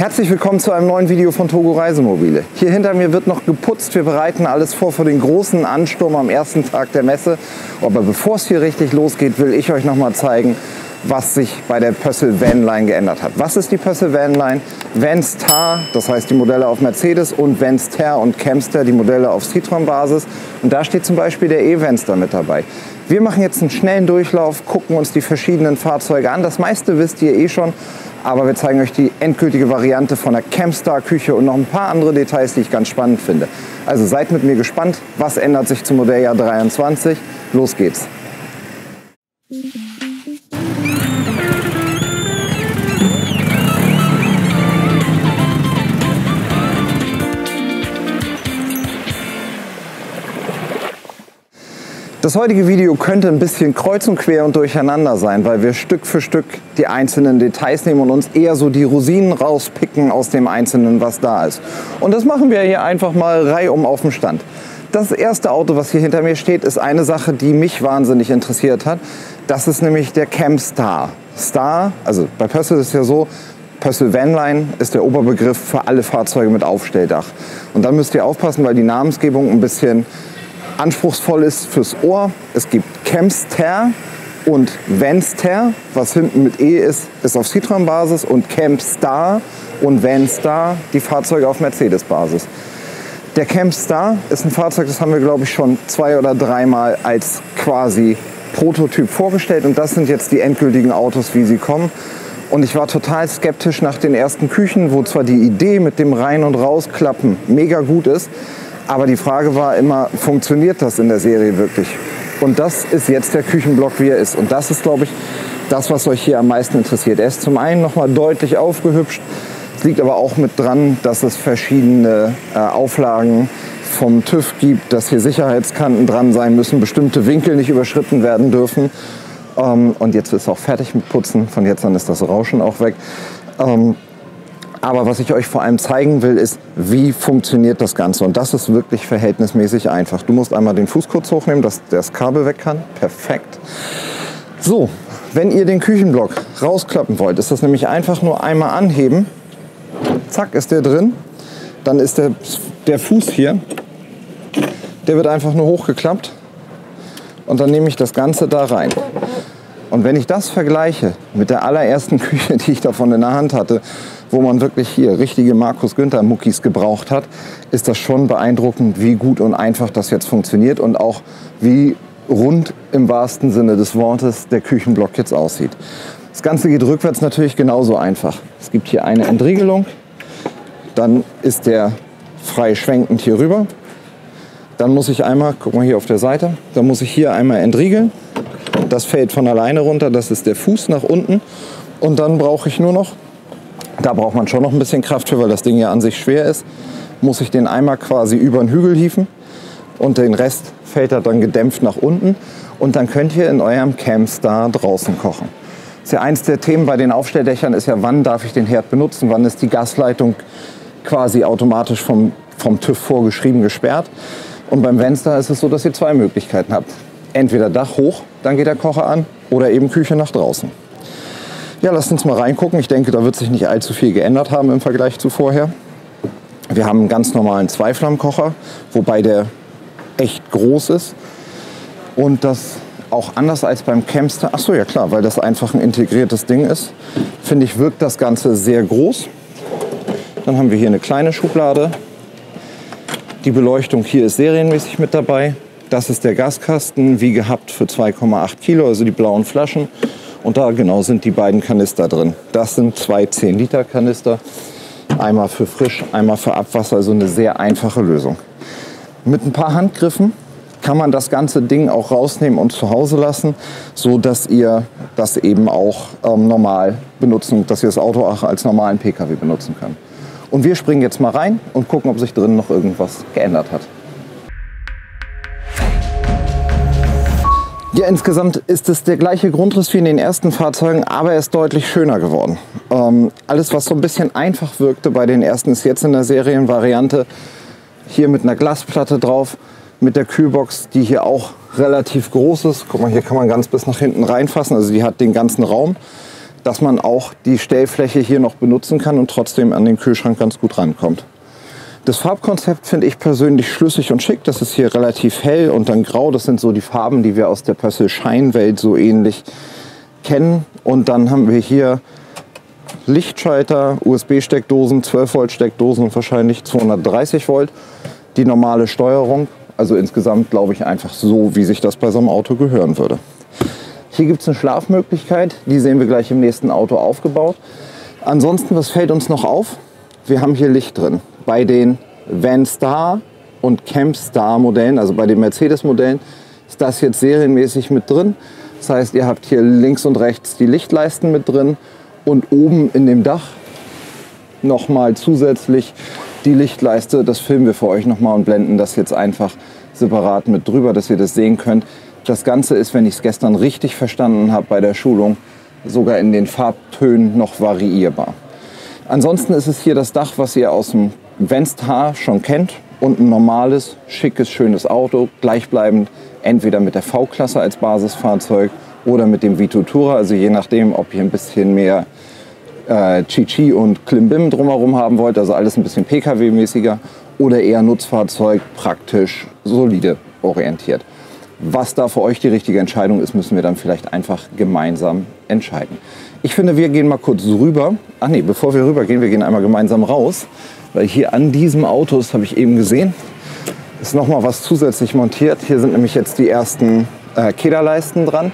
Herzlich willkommen zu einem neuen Video von Togo Reisemobile. Hier hinter mir wird noch geputzt. Wir bereiten alles vor für den großen Ansturm am ersten Tag der Messe. Aber bevor es hier richtig losgeht, will ich euch noch mal zeigen, was sich bei der Pössl Vanline geändert hat. Was ist die Pössl Vanline? Vanstar, das heißt die Modelle auf Mercedes, und Vanster und Camster, die Modelle auf Citroën-Basis. Und da steht zum Beispiel der E-Vanster mit dabei. Wir machen jetzt einen schnellen Durchlauf, gucken uns die verschiedenen Fahrzeuge an. Das meiste wisst ihr eh schon, aber wir zeigen euch die endgültige Variante von der Camstar-Küche und noch ein paar andere Details, die ich ganz spannend finde. Also seid mit mir gespannt, was ändert sich zum Modelljahr 23. Los geht's! Das heutige Video könnte ein bisschen kreuz und quer und durcheinander sein, weil wir Stück für Stück die einzelnen Details nehmen und uns eher so die Rosinen rauspicken aus dem Einzelnen, was da ist. Und das machen wir hier einfach mal reihum auf dem Stand. Das erste Auto, was hier hinter mir steht, ist eine Sache, die mich wahnsinnig interessiert hat. Das ist nämlich der Camstar. Star, also bei Pössl ist es ja so, Pössl Vanline ist der Oberbegriff für alle Fahrzeuge mit Aufstelldach. Und da müsst ihr aufpassen, weil die Namensgebung ein bisschen anspruchsvoll ist fürs Ohr. Es gibt Camster und Vanster, was hinten mit E ist auf Citroën-Basis, und Camstar und Vanstar, die Fahrzeuge auf Mercedes-Basis. Der Camstar ist ein Fahrzeug, das haben wir, glaube ich, schon 2 oder 3 Mal als quasi Prototyp vorgestellt, und das sind jetzt die endgültigen Autos, wie sie kommen. Und ich war total skeptisch nach den ersten Küchen, wo zwar die Idee mit dem Rein- und Rausklappen mega gut ist, aber die Frage war immer, funktioniert das in der Serie wirklich? Und das ist jetzt der Küchenblock, wie er ist. Und das ist, glaube ich, das, was euch hier am meisten interessiert. Er ist zum einen noch mal deutlich aufgehübscht. Es liegt aber auch mit dran, dass es verschiedene Auflagen vom TÜV gibt, dass hier Sicherheitskanten dran sein müssen, bestimmte Winkel nicht überschritten werden dürfen. Und jetzt ist es auch fertig mit Putzen. Von jetzt an ist das Rauschen auch weg. Aber was ich euch vor allem zeigen will, ist, wie funktioniert das Ganze. Und das ist wirklich verhältnismäßig einfach. Du musst einmal den Fuß kurz hochnehmen, dass das Kabel weg kann. Perfekt. So, wenn ihr den Küchenblock rausklappen wollt, ist das nämlich einfach nur einmal anheben. Zack, ist der drin. Dann ist der Fuß hier, der wird einfach nur hochgeklappt. Und dann nehme ich das Ganze da rein. Und wenn ich das vergleiche mit der allerersten Küche, die ich davon in der Hand hatte, wo man wirklich hier richtige Markus-Günther-Muckis gebraucht hat, ist das schon beeindruckend, wie gut und einfach das jetzt funktioniert und auch wie rund im wahrsten Sinne des Wortes der Küchenblock jetzt aussieht. Das Ganze geht rückwärts natürlich genauso einfach. Es gibt hier eine Entriegelung, dann ist der frei schwenkend hier rüber. Dann muss ich einmal, guck mal hier auf der Seite, dann muss ich hier einmal entriegeln. Das fällt von alleine runter, das ist der Fuß nach unten. Und dann brauche ich nur noch, da braucht man schon noch ein bisschen Kraft für, weil das Ding ja an sich schwer ist, muss ich den einmal quasi über den Hügel hieven und den Rest fällt er dann gedämpft nach unten. Und dann könnt ihr in eurem Camstar draußen kochen. Das ist ja eins der Themen bei den Aufstelldächern, ist ja, wann darf ich den Herd benutzen, wann ist die Gasleitung quasi automatisch vom TÜV vorgeschrieben gesperrt. Und beim Vanstar ist es so, dass ihr 2 Möglichkeiten habt. Entweder Dach hoch, dann geht der Kocher an, oder eben Küche nach draußen. Ja, lasst uns mal reingucken. Ich denke, da wird sich nicht allzu viel geändert haben im Vergleich zu vorher. Wir haben einen ganz normalen Zweiflammkocher, wobei der echt groß ist. Und das auch anders als beim Camstar. Ach so, ja klar, weil das einfach ein integriertes Ding ist. Finde ich, wirkt das Ganze sehr groß. Dann haben wir hier eine kleine Schublade. Die Beleuchtung hier ist serienmäßig mit dabei. Das ist der Gaskasten, wie gehabt, für 2,8 Kilo, also die blauen Flaschen. Und da genau sind die beiden Kanister drin. Das sind 2 10-Liter-Kanister. Einmal für frisch, einmal für Abwasser. Also eine sehr einfache Lösung. Mit ein paar Handgriffen kann man das ganze Ding auch rausnehmen und zu Hause lassen, so dass ihr das eben auch normal benutzen, dass ihr das Auto auch als normalen PKW benutzen könnt. Und wir springen jetzt mal rein und gucken, ob sich drin noch irgendwas geändert hat. Ja, insgesamt ist es der gleiche Grundriss wie in den ersten Fahrzeugen, aber er ist deutlich schöner geworden. Alles, was so ein bisschen einfach wirkte bei den ersten, ist jetzt in der Serienvariante hier mit einer Glasplatte drauf, mit der Kühlbox, die hier auch relativ groß ist. Guck mal, hier kann man ganz bis nach hinten reinfassen, also die hat den ganzen Raum. dass man auch die Stellfläche hier noch benutzen kann und trotzdem an den Kühlschrank ganz gut rankommt. Das Farbkonzept finde ich persönlich schlüssig und schick. Das ist hier relativ hell und dann grau. Das sind so die Farben, die wir aus der Pössl Shine-Welt so ähnlich kennen. Und dann haben wir hier Lichtschalter, USB-Steckdosen, 12 Volt Steckdosen und wahrscheinlich 230 Volt. Die normale Steuerung, also insgesamt glaube ich einfach so, wie sich das bei so einem Auto gehören würde. Hier gibt es eine Schlafmöglichkeit, die sehen wir gleich im nächsten Auto aufgebaut. Ansonsten, was fällt uns noch auf? Wir haben hier Licht drin. Bei den VanStar und CampStar Modellen, also bei den Mercedes Modellen, ist das jetzt serienmäßig mit drin. Das heißt, ihr habt hier links und rechts die Lichtleisten mit drin und oben in dem Dach nochmal zusätzlich die Lichtleiste. Das filmen wir für euch nochmal und blenden das jetzt einfach separat mit drüber, dass ihr das sehen könnt. Das Ganze ist, wenn ich es gestern richtig verstanden habe bei der Schulung, sogar in den Farbtönen noch variierbar. Ansonsten ist es hier das Dach, was ihr aus dem VanStar schon kennt und ein normales, schickes, schönes Auto, gleichbleibend entweder mit der V-Klasse als Basisfahrzeug oder mit dem Vito Tourer, also je nachdem, ob ihr ein bisschen mehr Chichi und Klimbim drumherum haben wollt, also alles ein bisschen PKW-mäßiger oder eher Nutzfahrzeug, praktisch, solide orientiert. Was da für euch die richtige Entscheidung ist, müssen wir dann vielleicht einfach gemeinsam entscheiden. Ich finde, wir gehen mal kurz rüber. Ach nee, bevor wir rübergehen, wir gehen einmal gemeinsam raus. Weil hier an diesem Auto, das habe ich eben gesehen, ist noch mal was zusätzlich montiert. Hier sind nämlich jetzt die ersten Kederleisten dran.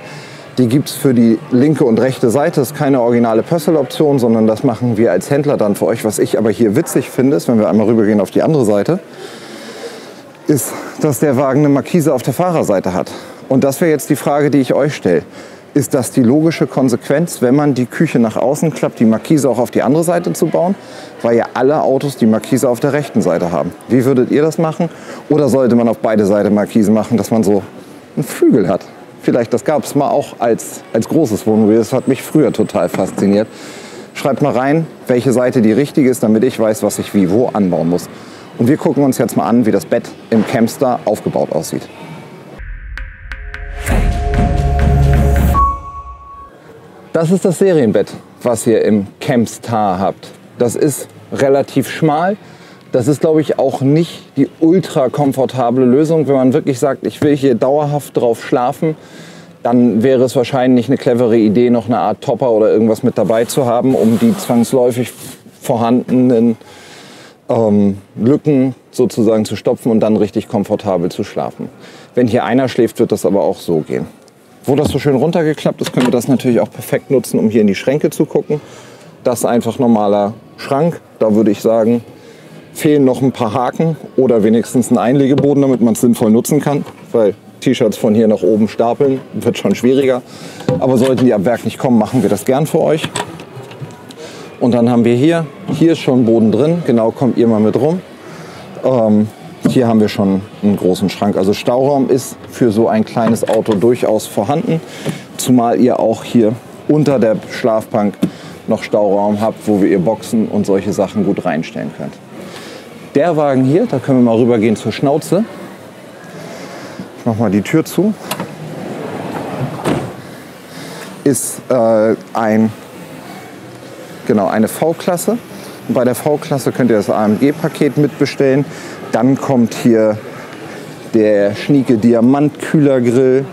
Die gibt es für die linke und rechte Seite. Das ist keine originale Pössl-Option, sondern das machen wir als Händler dann für euch. Was ich aber hier witzig finde, ist, wenn wir einmal rübergehen auf die andere Seite, ist, dass der Wagen eine Markise auf der Fahrerseite hat. Und das wäre jetzt die Frage, die ich euch stelle. Ist das die logische Konsequenz, wenn man die Küche nach außen klappt, die Markise auch auf die andere Seite zu bauen? Weil ja alle Autos die Markise auf der rechten Seite haben. Wie würdet ihr das machen? Oder sollte man auf beide Seiten Markisen machen, dass man so einen Flügel hat? Vielleicht, das gab es mal auch als großes Wohnmobil. Das hat mich früher total fasziniert. Schreibt mal rein, welche Seite die richtige ist, damit ich weiß, was ich wie wo anbauen muss. Und wir gucken uns jetzt mal an, wie das Bett im CampStar aufgebaut aussieht. Das ist das Serienbett, was ihr im CampStar habt. Das ist relativ schmal. Das ist, glaube ich, auch nicht die ultra komfortable Lösung. Wenn man wirklich sagt, ich will hier dauerhaft drauf schlafen, dann wäre es wahrscheinlich eine clevere Idee, noch eine Art Topper oder irgendwas mit dabei zu haben, um die zwangsläufig vorhandenen Lücken sozusagen zu stopfen und dann richtig komfortabel zu schlafen. Wenn hier einer schläft, wird das aber auch so gehen. Wo das so schön runtergeklappt ist, können wir das natürlich auch perfekt nutzen, um hier in die Schränke zu gucken. Das ist einfach normaler Schrank. Da würde ich sagen, fehlen noch ein paar Haken oder wenigstens ein Einlegeboden, damit man es sinnvoll nutzen kann. Weil T-Shirts von hier nach oben stapeln wird schon schwieriger. Aber sollten die ab Werk nicht kommen, machen wir das gern für euch. Und dann haben wir hier ist schon Boden drin. Genau, kommt ihr mal mit rum. Hier haben wir schon einen großen Schrank. Also Stauraum ist für so ein kleines Auto durchaus vorhanden. Zumal ihr auch hier unter der Schlafbank noch Stauraum habt, wo wir ihr Boxen und solche Sachen gut reinstellen könnt. Der Wagen hier, da können wir mal rübergehen zur Schnauze. Ich mach mal die Tür zu. Ist eine V-Klasse. Bei der V-Klasse könnt ihr das AMG-Paket mitbestellen. Dann kommt hier der schnieke Diamant-Kühlergrill.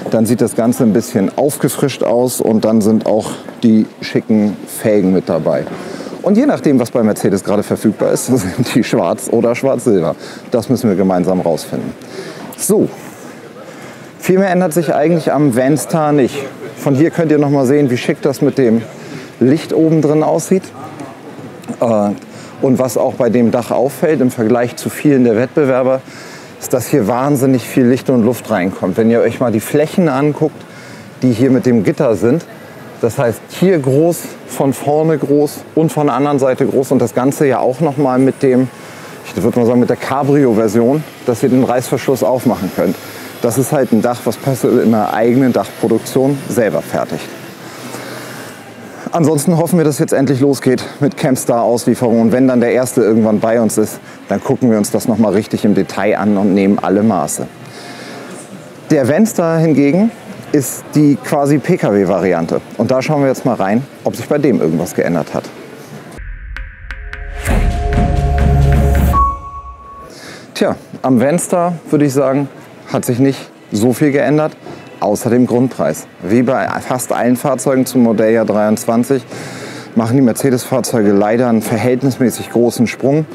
Dann sieht das Ganze ein bisschen aufgefrischt aus und dann sind auch die schicken Felgen mit dabei. Und je nachdem, was bei Mercedes gerade verfügbar ist, sind die schwarz oder schwarz-silber. Das müssen wir gemeinsam rausfinden. So, viel mehr ändert sich eigentlich am VanStar nicht. Von hier könnt ihr noch mal sehen, wie schick das mit dem Licht oben drin aussieht. Und was auch bei dem Dach auffällt im Vergleich zu vielen der Wettbewerber, ist, dass hier wahnsinnig viel Licht und Luft reinkommt. Wenn ihr euch mal die Flächen anguckt, die hier mit dem Gitter sind, das heißt hier groß, von vorne groß und von der anderen Seite groß und das Ganze ja auch noch mal mit dem, ich würde mal sagen, mit der Cabrio-Version, dass ihr den Reißverschluss aufmachen könnt. Das ist halt ein Dach, was Pössl in einer eigenen Dachproduktion selber fertigt. Ansonsten hoffen wir, dass jetzt endlich losgeht mit CampStar-Auslieferung. Und wenn dann der erste irgendwann bei uns ist, dann gucken wir uns das noch mal richtig im Detail an und nehmen alle Maße. Der VanStar hingegen ist die quasi Pkw-Variante. Und da schauen wir jetzt mal rein, ob sich bei dem irgendwas geändert hat. Tja, am Venstar würde ich sagen, hat sich nicht so viel geändert, außer dem Grundpreis. Wie bei fast allen Fahrzeugen zum Modelljahr 23 machen die Mercedes-Fahrzeuge leider einen verhältnismäßig großen Sprung.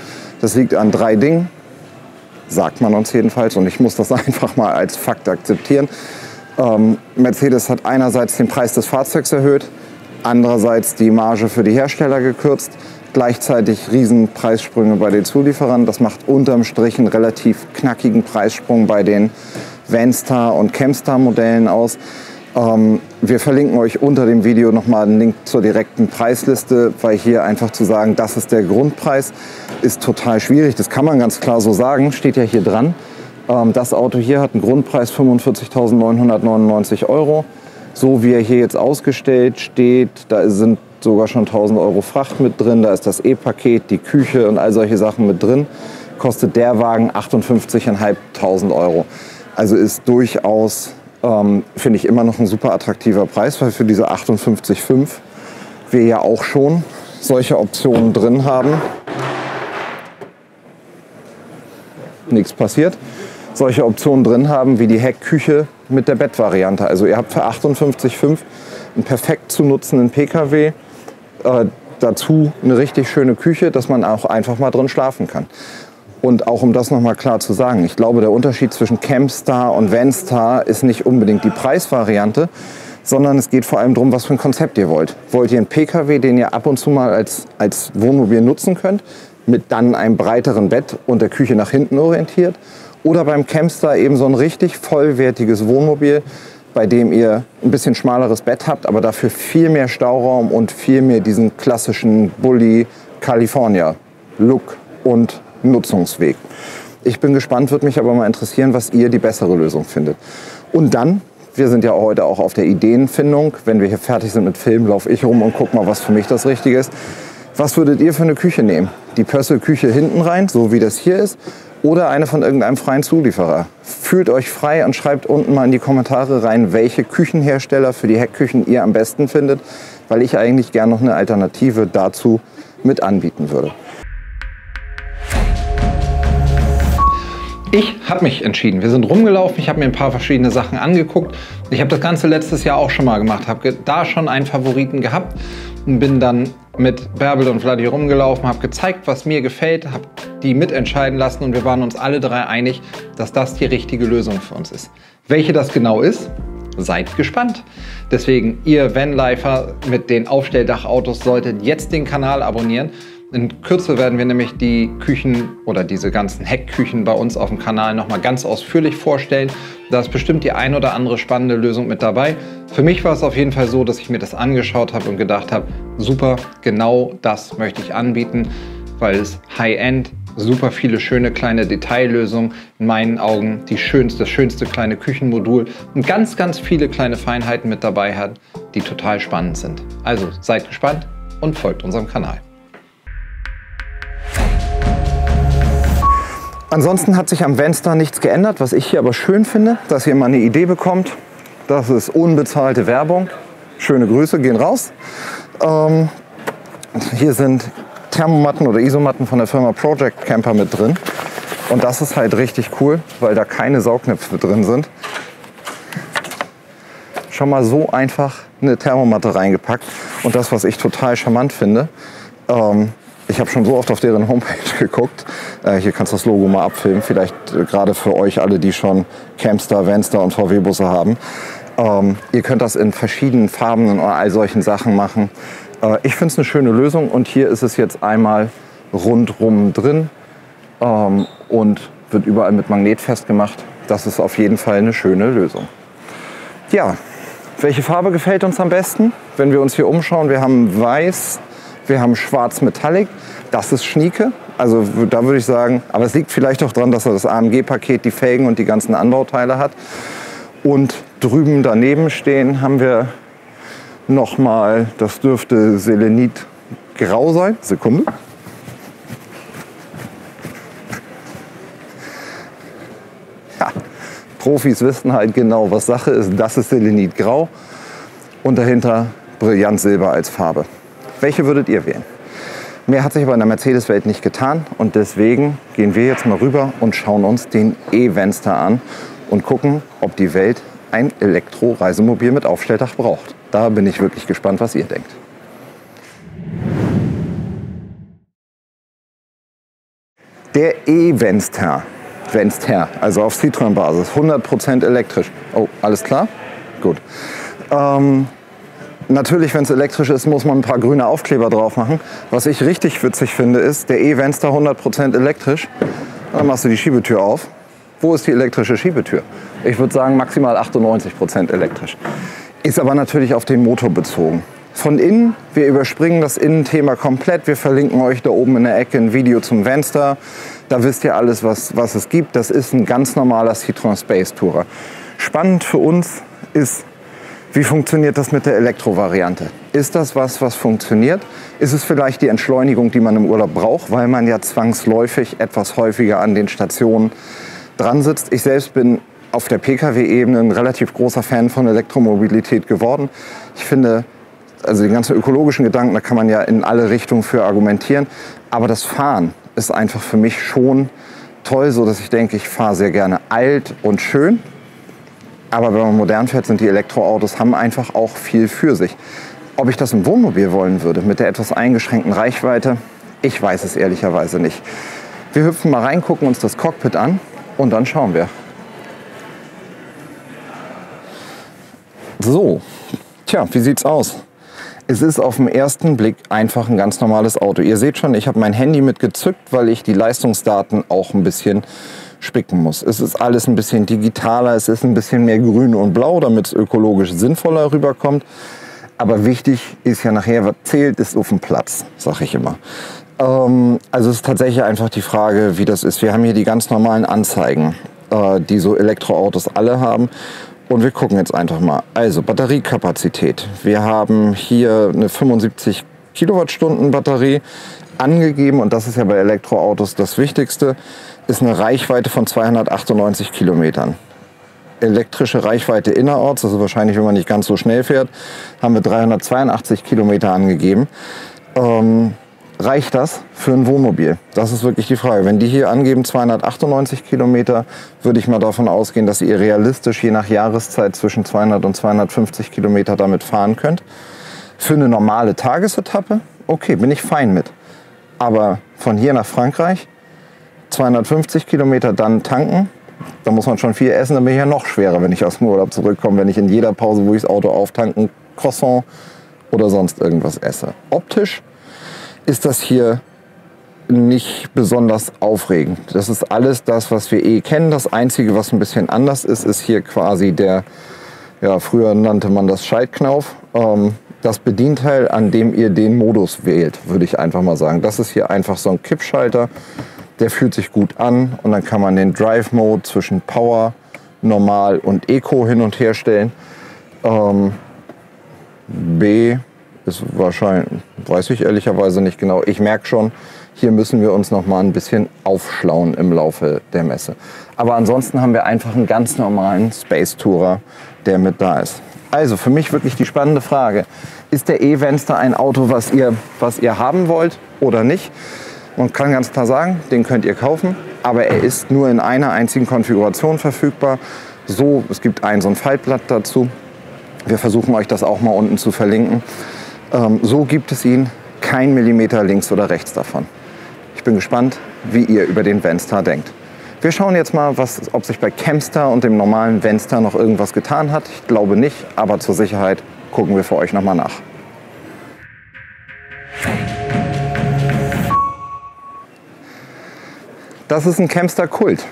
Das liegt an 3 Dingen, sagt man uns jedenfalls, und ich muss das einfach mal als Fakt akzeptieren. Mercedes hat einerseits den Preis des Fahrzeugs erhöht, andererseits die Marge für die Hersteller gekürzt, gleichzeitig riesen Preissprünge bei den Zulieferern. Das macht unterm Strich einen relativ knackigen Preissprung bei den Venstar und Chemstar Modellen aus. Wir verlinken euch unter dem Video nochmal einen Link zur direkten Preisliste, weil hier einfach zu sagen, das ist der Grundpreis, ist total schwierig. Das kann man ganz klar so sagen, steht ja hier dran. Das Auto hier hat einen Grundpreis 45.999 €. So wie er hier jetzt ausgestellt steht, da sind sogar schon 1.000 € Fracht mit drin, da ist das E-Paket, die Küche und all solche Sachen mit drin. Kostet der Wagen 58.500 €. Also ist durchaus, finde ich, immer noch ein super attraktiver Preis, weil für diese 58,5 wir ja auch schon solche Optionen drin haben. Nichts passiert. Solche Optionen drin haben wie die Heckküche mit der Bettvariante. Also ihr habt für 58,5 einen perfekt zu nutzenden Pkw, dazu eine richtig schöne Küche, dass man auch einfach mal drin schlafen kann. Und auch um das nochmal klar zu sagen, ich glaube, der Unterschied zwischen Chemstar und Venstar ist nicht unbedingt die Preisvariante, sondern es geht vor allem darum, was für ein Konzept ihr wollt. Wollt ihr einen Pkw, den ihr ab und zu mal als Wohnmobil nutzen könnt, mit dann einem breiteren Bett und der Küche nach hinten orientiert? Oder beim Chemstar eben so ein richtig vollwertiges Wohnmobil, bei dem ihr ein bisschen schmaleres Bett habt, aber dafür viel mehr Stauraum und viel mehr diesen klassischen Bulli California Look und Nutzungsweg. Ich bin gespannt, würde mich aber mal interessieren, was ihr die bessere Lösung findet. Und dann, wir sind ja heute auch auf der Ideenfindung, wenn wir hier fertig sind mit Film, laufe ich rum und gucke mal, was für mich das Richtige ist. Was würdet ihr für eine Küche nehmen? Die Pössl-Küche hinten rein, so wie das hier ist, oder eine von irgendeinem freien Zulieferer? Fühlt euch frei und schreibt unten mal in die Kommentare rein, welche Küchenhersteller für die Heckküchen ihr am besten findet, weil ich eigentlich gerne noch eine Alternative dazu mit anbieten würde. Ich habe mich entschieden. Wir sind rumgelaufen, ich habe mir ein paar verschiedene Sachen angeguckt. Ich habe das Ganze letztes Jahr auch schon mal gemacht, habe da schon einen Favoriten gehabt und bin dann mit Bärbel und Vladi rumgelaufen, habe gezeigt, was mir gefällt, habe die mitentscheiden lassen und wir waren uns alle drei einig, dass das die richtige Lösung für uns ist. Welche das genau ist, seid gespannt. Deswegen, ihr Vanlifer mit den Aufstelldachautos solltet jetzt den Kanal abonnieren. In Kürze werden wir nämlich die Küchen oder diese ganzen Heckküchen bei uns auf dem Kanal nochmal ganz ausführlich vorstellen. Da ist bestimmt die ein oder andere spannende Lösung mit dabei. Für mich war es auf jeden Fall so, dass ich mir das angeschaut habe und gedacht habe, super, genau das möchte ich anbieten, weil es High-End, super viele schöne kleine Detaillösungen, in meinen Augen das schönste kleine Küchenmodul und ganz, ganz viele kleine Feinheiten mit dabei hat, die total spannend sind. Also seid gespannt und folgt unserem Kanal. Ansonsten hat sich am Venstar nichts geändert, was ich hier aber schön finde, dass ihr mal eine Idee bekommt. Das ist unbezahlte Werbung. Schöne Grüße gehen raus. Hier sind Thermomatten oder Isomatten von der Firma Project Camper mit drin. Und das ist halt richtig cool, weil da keine Saugnäpfe drin sind. Schon mal so einfach eine Thermomatte reingepackt. Und das, was ich total charmant finde, ich habe schon so oft auf deren Homepage geguckt. Hier kannst du das Logo mal abfilmen. Vielleicht gerade für euch alle, die schon Chemstar, Venstar und VW-Busse haben. Ihr könnt das in verschiedenen Farben und all solchen Sachen machen. Ich finde es eine schöne Lösung. Und hier ist es jetzt einmal rundrum drin und wird überall mit Magnet festgemacht. Das ist auf jeden Fall eine schöne Lösung. Ja, welche Farbe gefällt uns am besten? Wenn wir uns hier umschauen, wir haben Weiß, wir haben Schwarz Metallic, das ist schnieke. Also da würde ich sagen, aber es liegt vielleicht auch daran, dass er das AMG-Paket, die Felgen und die ganzen Anbauteile hat. Und drüben daneben stehen haben wir nochmal, das dürfte Selenit Grau sein. Sekunde. Ja, Profis wissen halt genau, was Sache ist. Das ist Selenit Grau und dahinter Brillant Silber als Farbe. Welche würdet ihr wählen? Mehr hat sich aber in der Mercedes-Welt nicht getan und deswegen gehen wir jetzt mal rüber und schauen uns den E-Venster an und gucken, ob die Welt ein Elektro-Reisemobil mit Aufstelldach braucht. Da bin ich wirklich gespannt, was ihr denkt. Der E-Venster, also auf Citroën-Basis, 100% elektrisch. Oh, alles klar? Gut. Natürlich, wenn es elektrisch ist, muss man ein paar grüne Aufkleber drauf machen. Was ich richtig witzig finde, ist der E-Venster 100% elektrisch. Dann machst du die Schiebetür auf. Wo ist die elektrische Schiebetür? Ich würde sagen maximal 98% elektrisch. Ist aber natürlich auf den Motor bezogen. Von innen, wir überspringen das Innenthema komplett. Wir verlinken euch da oben in der Ecke ein Video zum Venster. Da wisst ihr alles, was es gibt. Das ist ein ganz normaler Citroën Space Tourer. Spannend für uns ist, wie funktioniert das mit der Elektro-Variante? Ist das was funktioniert? Ist es vielleicht die Entschleunigung, die man im Urlaub braucht, weil man ja zwangsläufig etwas häufiger an den Stationen dran sitzt? Ich selbst bin auf der Pkw-Ebene ein relativ großer Fan von Elektromobilität geworden. Ich finde, also die ganzen ökologischen Gedanken, da kann man ja in alle Richtungen für argumentieren. Aber das Fahren ist einfach für mich schon toll, so dass ich denke, ich fahre sehr gerne alt und schön. Aber wenn man modern fährt, sind die Elektroautos, haben einfach auch viel für sich. Ob ich das im Wohnmobil wollen würde, mit der etwas eingeschränkten Reichweite, ich weiß es ehrlicherweise nicht. Wir hüpfen mal rein, gucken uns das Cockpit an und dann schauen wir. So, tja, wie sieht's aus? Es ist auf den ersten Blick einfach ein ganz normales Auto. Ihr seht schon, ich habe mein Handy mit gezückt, weil ich die Leistungsdaten auch ein bisschen spicken muss. Es ist alles ein bisschen digitaler, es ist ein bisschen mehr grün und blau, damit es ökologisch sinnvoller rüberkommt. Aber wichtig ist ja nachher, was zählt, ist auf dem Platz, sage ich immer. Also es ist tatsächlich einfach die Frage, wie das ist. Wir haben hier die ganz normalen Anzeigen, die so Elektroautos alle haben. Und wir gucken jetzt einfach mal. Also Batteriekapazität. Wir haben hier eine 75 Kilowattstunden Batterie angegeben. Und das ist ja bei Elektroautos das Wichtigste. Ist eine Reichweite von 298 Kilometern. Elektrische Reichweite innerorts, also wahrscheinlich, wenn man nicht ganz so schnell fährt, haben wir 382 Kilometer angegeben. Reicht das für ein Wohnmobil? Das ist wirklich die Frage. Wenn die hier angeben 298 Kilometer, würde ich mal davon ausgehen, dass ihr realistisch je nach Jahreszeit zwischen 200 und 250 Kilometer damit fahren könnt. Für eine normale Tagesetappe, okay, bin ich fein mit. Aber von hier nach Frankreich, 250 Kilometer dann tanken, da muss man schon viel essen, dann bin ich ja noch schwerer, wenn ich aus dem Urlaub zurückkomme, wenn ich in jeder Pause, wo ich das Auto auftanken, Croissant oder sonst irgendwas esse. Optisch ist das hier nicht besonders aufregend. Das ist alles das, was wir eh kennen. Das Einzige, was ein bisschen anders ist, ist hier quasi der, ja, früher nannte man das Schaltknauf, das Bedienteil, an dem ihr den Modus wählt, würde ich einfach mal sagen. Das ist hier einfach so ein Kippschalter, der fühlt sich gut an und dann kann man den Drive-Mode zwischen Power, Normal und Eco hin und her stellen. B ist wahrscheinlich, weiß ich ehrlicherweise nicht genau. Ich merke schon, hier müssen wir uns noch mal ein bisschen aufschlauen im Laufe der Messe. Aber ansonsten haben wir einfach einen ganz normalen Space Tourer, der mit da ist. Also für mich wirklich die spannende Frage, ist der E-Venster ein Auto, was ihr haben wollt oder nicht? Man kann ganz klar sagen, den könnt ihr kaufen, aber er ist nur in einer einzigen Konfiguration verfügbar. So, es gibt so ein Faltblatt dazu. Wir versuchen euch das auch mal unten zu verlinken. So gibt es ihn, kein Millimeter links oder rechts davon. Ich bin gespannt, wie ihr über den Venster denkt. Wir schauen jetzt mal, ob sich bei Campstar und dem normalen Venster noch irgendwas getan hat. Ich glaube nicht, aber zur Sicherheit gucken wir für euch noch mal nach. Das ist ein Campstar Kult.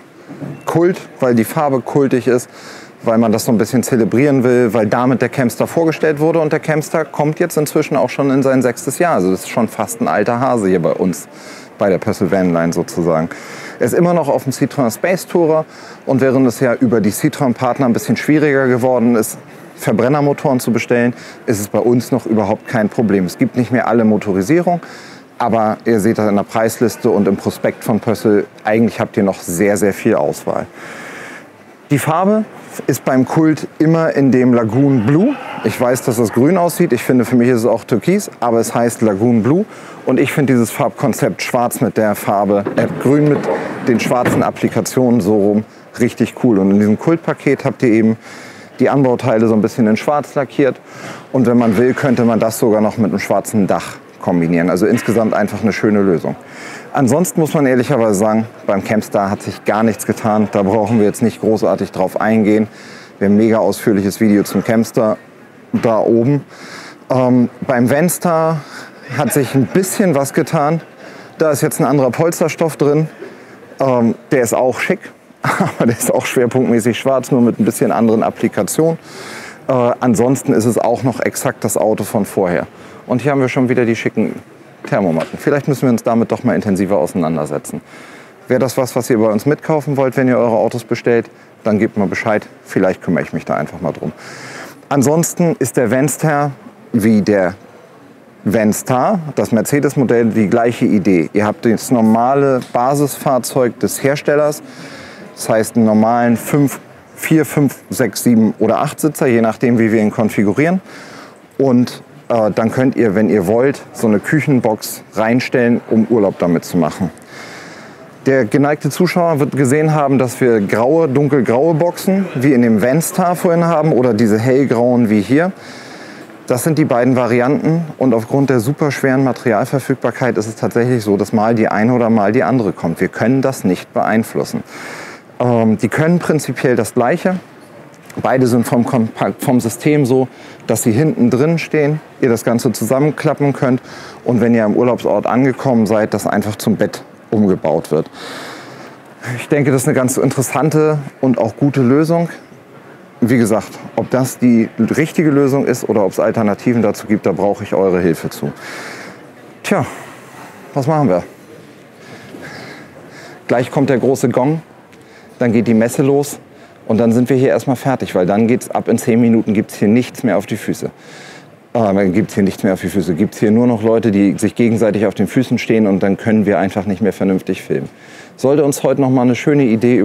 Kult, weil die Farbe kultig ist, weil man das so ein bisschen zelebrieren will, weil damit der Campstar vorgestellt wurde. Und der Campstar kommt jetzt inzwischen auch schon in sein 6. Jahr. Also das ist schon fast ein alter Hase hier bei uns, bei der Pössl Vanline sozusagen. Er ist immer noch auf dem Citroën Space Tourer und während es ja über die Citroën-Partner ein bisschen schwieriger geworden ist, Verbrennermotoren zu bestellen, ist es bei uns noch überhaupt kein Problem. Es gibt nicht mehr alle Motorisierung, aber ihr seht das in der Preisliste und im Prospekt von Pössl, eigentlich habt ihr noch sehr, sehr viel Auswahl. Die Farbe ist beim Kult immer in dem Lagoon Blue. Ich weiß, dass das grün aussieht. Ich finde, für mich ist es auch türkis, aber es heißt Lagoon Blue. Und ich finde dieses Farbkonzept schwarz mit der Farbe, grün mit den schwarzen Applikationen so rum, richtig cool. Und in diesem Kultpaket habt ihr eben die Anbauteile so ein bisschen in schwarz lackiert. Und wenn man will, könnte man das sogar noch mit einem schwarzen Dach kombinieren. Also insgesamt einfach eine schöne Lösung. Ansonsten muss man ehrlicherweise sagen, beim Campstar hat sich gar nichts getan. Da brauchen wir jetzt nicht großartig drauf eingehen. Wir haben ein mega ausführliches Video zum Campstar da oben. Beim Vanstar hat sich ein bisschen was getan. Da ist jetzt ein anderer Polsterstoff drin. Der ist auch schick, aber der ist auch schwerpunktmäßig schwarz, nur mit ein bisschen anderen Applikationen. Ansonsten ist es auch noch exakt das Auto von vorher. Und hier haben wir schon wieder die schicken Thermomatten. Vielleicht müssen wir uns damit doch mal intensiver auseinandersetzen. Wäre das was ihr bei uns mitkaufen wollt, wenn ihr eure Autos bestellt, dann gebt mal Bescheid. Vielleicht kümmere ich mich da einfach mal drum. Ansonsten ist der Vanstar wie der Vanstar, das Mercedes-Modell, die gleiche Idee. Ihr habt das normale Basisfahrzeug des Herstellers. Das heißt einen normalen 4, 5, 6, 7 oder 8 Sitzer, je nachdem wie wir ihn konfigurieren. Und dann könnt ihr, wenn ihr wollt, so eine Küchenbox reinstellen, um Urlaub damit zu machen. Der geneigte Zuschauer wird gesehen haben, dass wir graue, dunkelgraue Boxen, wie in dem Vanstar vorhin haben, oder diese hellgrauen wie hier. Das sind die beiden Varianten und aufgrund der super schweren Materialverfügbarkeit ist es tatsächlich so, dass mal die eine oder mal die andere kommt. Wir können das nicht beeinflussen. Die können prinzipiell das Gleiche. Beide sind vom System so, dass sie hinten drin stehen, ihr das Ganze zusammenklappen könnt und wenn ihr am Urlaubsort angekommen seid, das einfach zum Bett umgebaut wird. Ich denke, das ist eine ganz interessante und auch gute Lösung. Wie gesagt, ob das die richtige Lösung ist oder ob es Alternativen dazu gibt, da brauche ich eure Hilfe zu. Tja, was machen wir? Gleich kommt der große Gong, dann geht die Messe los. Und dann sind wir hier erstmal fertig, weil dann geht's ab in 10 Minuten gibt es hier nichts mehr auf die Füße. Gibt es hier nur noch Leute, die sich gegenseitig auf den Füßen stehen und dann können wir einfach nicht mehr vernünftig filmen. Sollte uns heute noch mal eine schöne Idee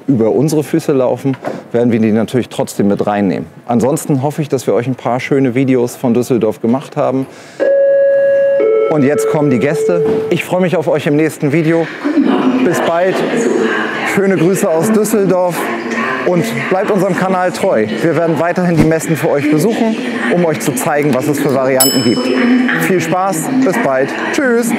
über unsere Füße laufen, werden wir die natürlich trotzdem mit reinnehmen. Ansonsten hoffe ich, dass wir euch ein paar schöne Videos von Düsseldorf gemacht haben. Und jetzt kommen die Gäste. Ich freue mich auf euch im nächsten Video. Bis bald. Schöne Grüße aus Düsseldorf. Und bleibt unserem Kanal treu. Wir werden weiterhin die Messen für euch besuchen, um euch zu zeigen, was es für Varianten gibt. Viel Spaß, bis bald. Tschüss.